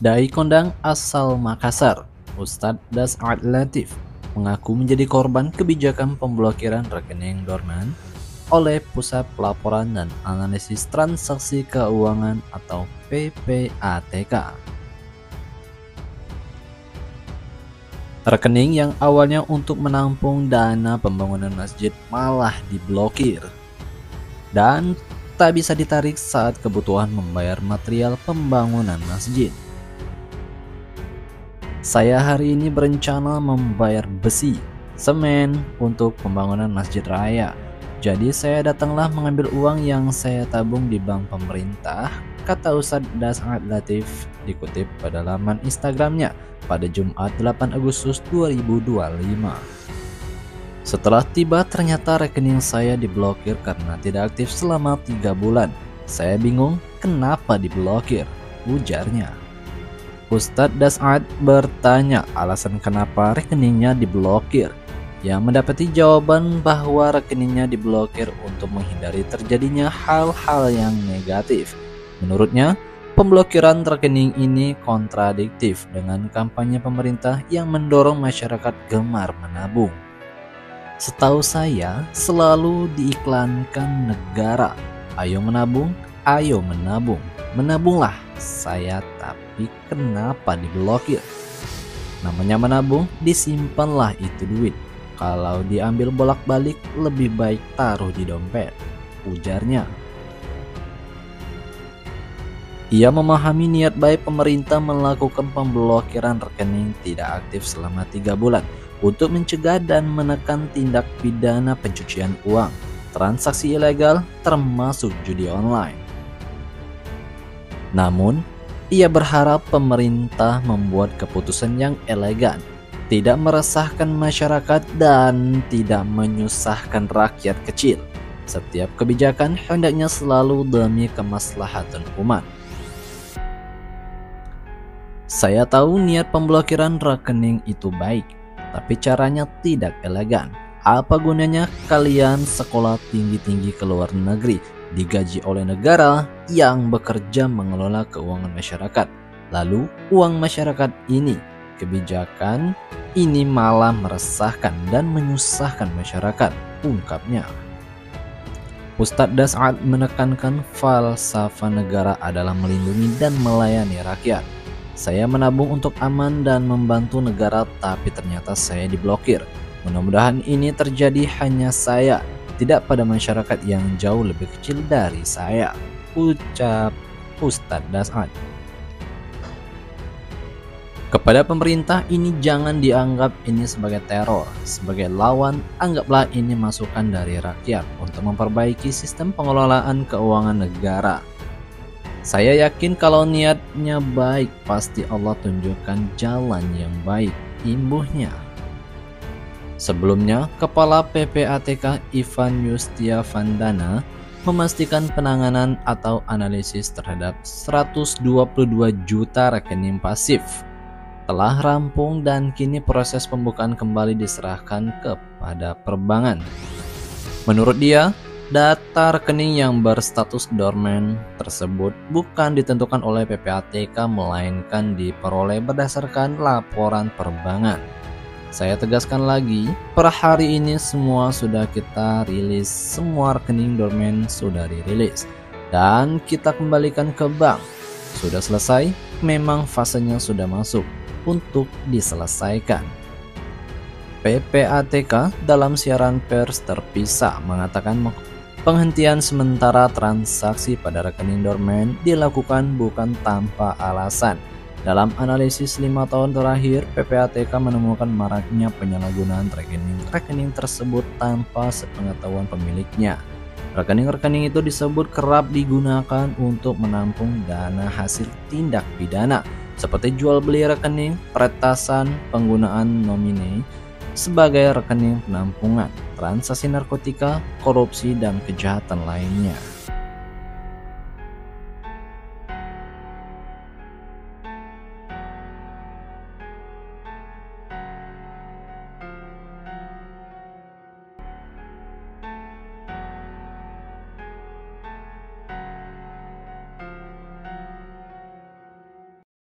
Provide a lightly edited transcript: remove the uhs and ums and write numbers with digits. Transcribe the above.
Dai kondang asal Makassar, Ustadz Das'ad Latif, mengaku menjadi korban kebijakan pemblokiran rekening dorman oleh Pusat Pelaporan dan Analisis Transaksi Keuangan atau PPATK. Rekening yang awalnya untuk menampung dana pembangunan masjid malah diblokir dan tak bisa ditarik saat kebutuhan membayar material pembangunan masjid. Saya hari ini berencana membayar besi, semen untuk pembangunan masjid raya. Jadi saya datanglah mengambil uang yang saya tabung di bank pemerintah, kata Ustadz Das'ad Latif dikutip pada laman Instagramnya pada Jumat 8 Agustus 2025. Setelah tiba ternyata rekening saya diblokir karena tidak aktif selama 3 bulan. Saya bingung kenapa diblokir, ujarnya. Ustadz Das'ad bertanya alasan kenapa rekeningnya diblokir. Yang mendapati jawaban bahwa rekeningnya diblokir untuk menghindari terjadinya hal-hal yang negatif. Menurutnya, pemblokiran rekening ini kontradiktif dengan kampanye pemerintah yang mendorong masyarakat gemar menabung. Setahu saya, selalu diiklankan negara, ayo menabung, ayo menabung. Menabunglah saya, tapi kenapa diblokir? Namanya menabung, disimpanlah itu duit. Kalau diambil bolak-balik lebih baik taruh di dompet, ujarnya. Ia memahami niat baik pemerintah melakukan pemblokiran rekening tidak aktif selama 3 bulan untuk mencegah dan menekan tindak pidana pencucian uang, transaksi ilegal termasuk judi online. Namun, ia berharap pemerintah membuat keputusan yang elegan, tidak meresahkan masyarakat dan tidak menyusahkan rakyat kecil. Setiap kebijakan hendaknya selalu demi kemaslahatan umat. Saya tahu niat pemblokiran rekening itu baik, tapi caranya tidak elegan. Apa gunanya kalian sekolah tinggi-tinggi ke luar negeri, digaji oleh negara yang bekerja mengelola keuangan masyarakat. Lalu uang masyarakat ini, kebijakan ini malah meresahkan dan menyusahkan masyarakat, ungkapnya. Ustadz Das'ad menekankan falsafah negara adalah melindungi dan melayani rakyat. Saya menabung untuk aman dan membantu negara, tapi ternyata saya diblokir. Mudah-mudahan ini terjadi hanya saya, tidak pada masyarakat yang jauh lebih kecil dari saya, ucap Ustadz Das'ad. Kepada pemerintah ini jangan dianggap ini sebagai teror, sebagai lawan, anggaplah ini masukan dari rakyat untuk memperbaiki sistem pengelolaan keuangan negara. Saya yakin kalau niatnya baik, pasti Allah tunjukkan jalan yang baik, imbuhnya. Sebelumnya, Kepala PPATK Ivan Yustiavandana memastikan penanganan atau analisis terhadap 122 juta rekening pasif telah rampung dan kini proses pembukaan kembali diserahkan kepada perbankan. Menurut dia, data rekening yang berstatus dormant tersebut bukan ditentukan oleh PPATK melainkan diperoleh berdasarkan laporan perbankan. Saya tegaskan lagi, per hari ini semua sudah kita rilis, semua rekening dormant sudah dirilis dan kita kembalikan ke bank. Sudah selesai, memang fasenya sudah masuk untuk diselesaikan. PPATK dalam siaran pers terpisah mengatakan penghentian sementara transaksi pada rekening dormant dilakukan bukan tanpa alasan. Dalam analisis 5 tahun terakhir, PPATK menemukan maraknya penyalahgunaan rekening tersebut tanpa sepengetahuan pemiliknya. Rekening-rekening itu disebut kerap digunakan untuk menampung dana hasil tindak pidana, seperti jual beli rekening, peretasan, penggunaan nomine sebagai rekening penampungan, transaksi narkotika, korupsi, dan kejahatan lainnya.